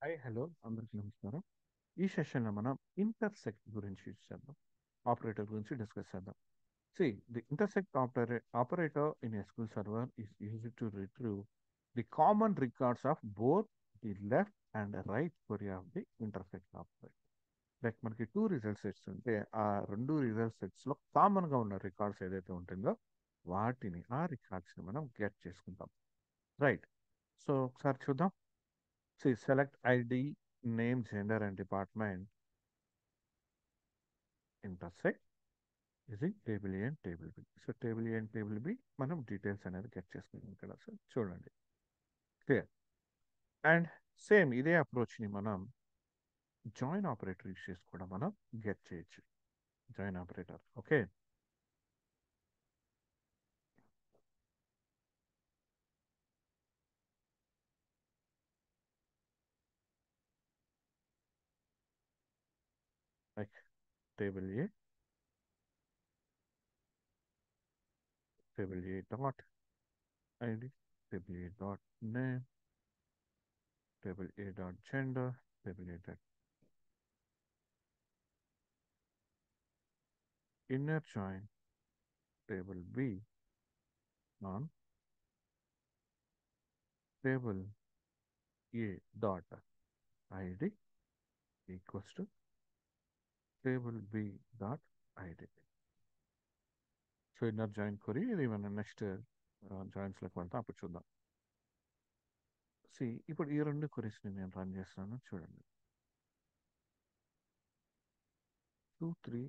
Hi hello అందరికీ నమస్కారం. ఈ సెషన్లో మనం ఇంటర్సెక్ట్ గురించి చేద్దాం. ఆపరేటర్ గురించి డిస్కస్ చేద్దాం. See the intersect operator in SQL Server is used to retrieve the common records of both the left and right query of the intersect operator. Like మనకి టూ రిజల్ట్ సెట్స్ ఉంటే ఆ రెండు result సెట్స్లో కామన్గా ఉన్న records ఏదైతే ఉంటుందో వాటిని ఆ రికార్డ్స్ని మనం గెట్ చేసుకుంటాం. రైట్. సో ఒకసారి చూద్దాం. Select ID, name, gender, and department. Intersect using table A and table B. So table A and table B మనం డీటెయిల్స్ అనేది గెట్ చేసుకున్నాం ఇక్కడ. సో చూడండి, క్లియర్. అండ్ సేమ్ ఇదే అప్రోచ్ని మనం జాయిన్ ఆపరేటర్ యూస్ చేసి కూడా మనం గెట్ చేయొచ్చు. Join operator, okay. Like table A, table A dot ID, table A dot name, table A dot gender, table A dot inner join, table B on table A dot ID equals to table B dot ID. So inner join query ఇది మనం next జాయిన్స్లోకి వెళ్తాం, అప్పుడు చూద్దాం. ఇప్పుడు ఈ రెండు కొరీస్ని నేను run చేస్తున్నాను, చూడండి. 2 3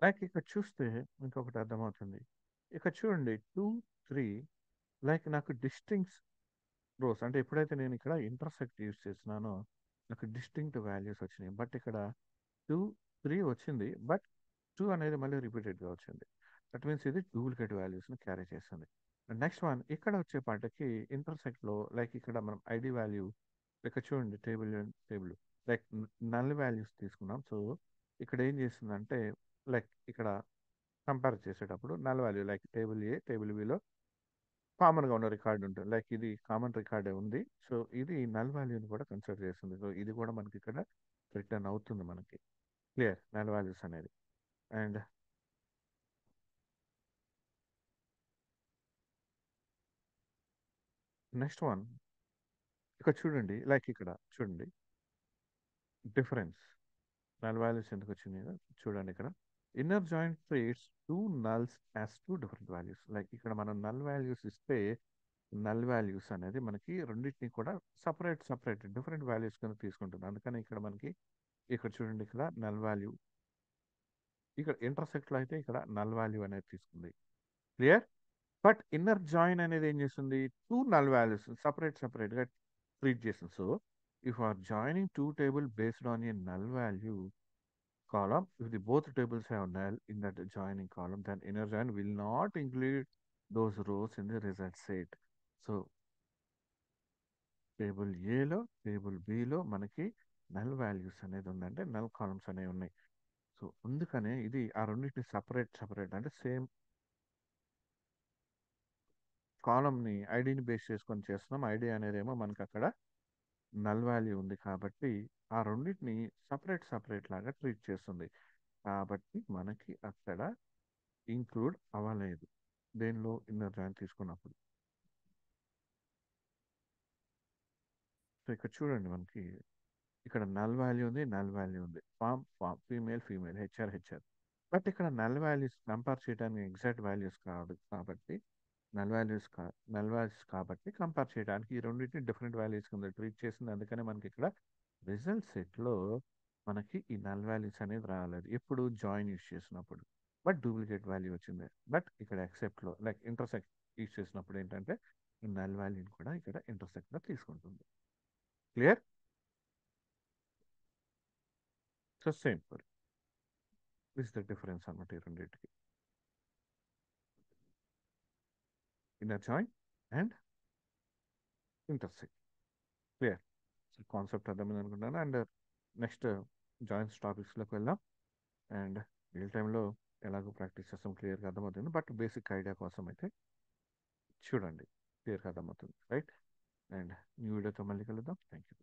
లైక్ ఇక్కడ చూస్తే ఇంకొకటి అర్థమవుతుంది. ఇక్కడ చూడండి 2 3 లైక్ నాకు డిస్టింక్ట్స్ రోస్, అంటే ఎప్పుడైతే నేను ఇక్కడ ఇంటర్సెక్ట్ యూస్ చేస్తున్నానో నాకు డిస్టింక్ట్ వాల్యూస్ వచ్చినాయి. బట్ ఇక్కడ 2 3 వచ్చింది, బట్ 2 అనేది మళ్ళీ రిపీటెడ్గా వచ్చింది. దట్ మీన్స్ ఇది డూప్లికేట్ వాల్యూస్ని క్యారీ చేస్తుంది. నెక్స్ట్ వన్ ఇక్కడ వచ్చే పాటకి ఇంటర్సెక్ట్లో లైక్ ఇక్కడ మనం ఐడి వాల్యూ ఇక్కడ చూడండి, table table like null values తీసుకున్నాం. సో ఇక్కడ ఏం చేస్తుందంటే లైక్ ఇక్కడ కంపేర్ చేసేటప్పుడు null value like table A table below కామన్గా ఉన్న రికార్డు ఉంటుంది, లైక్ ఇది కామన్ రికార్డే ఉంది. సో ఇది నల్ వాల్యూని కూడా కన్సిడర్ చేస్తుంది. సో ఇది కూడా మనకి ఇక్కడ రిటర్న్ అవుతుంది మనకి. క్లియర్, నల్ వాల్యూస్ అనేది. అండ్ నెక్స్ట్ వన్ ఇక్కడ చూడండి, లైక్ ఇక్కడ చూడండి డిఫరెన్స్ నల్ వాల్యూస్ ఎందుకు వచ్చింది చూడండి. ఇక్కడ inner joint treats two nulls as two different values. Like ఇక్కడ మనం నల్ వాల్యూస్ ఇస్తే నల్ వాల్యూస్ అనేది మనకి రెండింటిని కూడా సపరేట్ సపరేట్ డిఫరెంట్ వాల్యూస్ కింద తీసుకుంటుంది. అందుకని ఇక్కడ మనకి ఇక్కడ చూడండి, ఇక్కడ నల్ వాల్యూ, ఇక్కడ ఇంటర్సెక్ట్లో అయితే ఇక్కడ నల్ వాల్యూ అనేది తీసుకుంది. క్లియర్. బట్ ఇన్నర్ జాయిన్ అనేది ఏం చేస్తుంది, టూ నల్ వాల్యూస్ సపరేట్ సపరేట్గా ట్రీట్ చేస్తుంది. So if are joining two table based on a null value column, if the both tables have null in that joining column, then inner join will not include those rows in the result set. So table ఏలో table below మనకి null values అనేది ఉందంటే null columns అనేవి ఉన్నాయి. So అందుకనే ఇది ఆ రెండింటిని సపరేట్ సపరేట్ అంటే సేమ్ కాలమ్ని ఐడిని బేస్ చేసుకొని చేస్తున్నాం. ఐడి అనేది ఏమో మనకి అక్కడ నల్ వాల్యూ ఉంది కాబట్టి ఆ రెండింటిని సపరేట్ సపరేట్ లాగా ట్రీట్ చేస్తుంది. కాబట్టి మనకి అక్కడ ఇంక్లూడ్ అవ్వలేదు దేనిలో, ఇన్నర్ జాయిన్ తీసుకున్నప్పుడు. సో ఇక్కడ చూడండి మనకి ఇక్కడ నల్ వాల్యూ ఉంది, నల్ వాల్యూ ఉంది, ఫామ్ ఫామ్, female female, HR HR. But ఇక్కడ నల్ వాల్యూస్ కంపేర్ చేయడానికి ఎగ్జాక్ట్ వాల్యూస్ కాదు కాబట్టి నల్ వాల్యూస్ కాబట్టి కంపేర్ చేయడానికి ఈ రెండింటిని డిఫరెంట్ వాల్యూస్ కింద ట్రీట్ చేసింది. అందుకనే మనకి ఇక్కడ రిజల్ట్ సెట్లో మనకి ఈ నల్ వాల్యూస్ అనేది రాలేదు ఎప్పుడు జాయిన్ యూస్ చేసినప్పుడు. బట్ డూప్లికేట్ వాల్యూ వచ్చింది. బట్ ఇక్కడ ఎక్సెప్ట్లో లైక్ ఇంటర్సెక్ట్ యూస్ చేసినప్పుడు ఏంటంటే ఈ నల్ వాల్యూని కూడా ఇక్కడ ఇంటర్సెక్ట్లో తీసుకుంటుంది. Clear. So same this the difference అనమాట ఈ రెండింటికి, inner join and intersect. Clear. So concept అర్థమైంది అనుకుంటాను. అండ్ నెక్స్ట్ జాయిన్స్ టాపిక్స్లోకి వెళ్దాం. అండ్ రియల్ టైంలో ఎలాగో ప్రాక్టీస్ చేస్తాం క్లియర్గా అర్థమవుతుంది, బట్ బేసిక్ ఐడియా కోసం అయితే చూడండి, క్లియర్గా అర్థమవుతుంది, రైట్? అండ్ న్యూ వీడియోతో మళ్ళీ కలుద్దాం. Thank you.